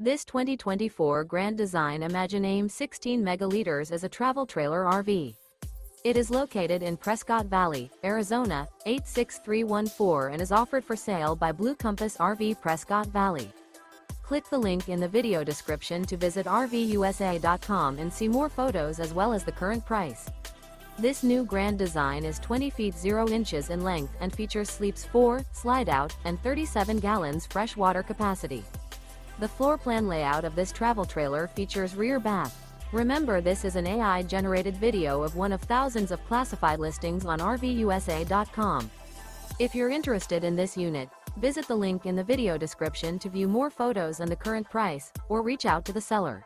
This 2024 Grand Design Imagine AIM 16 megaliters is a travel trailer RV. It is located in Prescott Valley, Arizona, 86314 and is offered for sale by Blue Compass RV Prescott Valley. Click the link in the video description to visit RVUSA.com and see more photos as well as the current price. This new Grand Design is 20 feet 0 inches in length and features sleeps 4, slide-out, and 37 gallons fresh water capacity. The floor plan layout of this travel trailer features rear bath. Remember, this is an AI-generated video of one of thousands of classified listings on RVUSA.com. If you're interested in this unit, visit the link in the video description to view more photos and the current price, or reach out to the seller.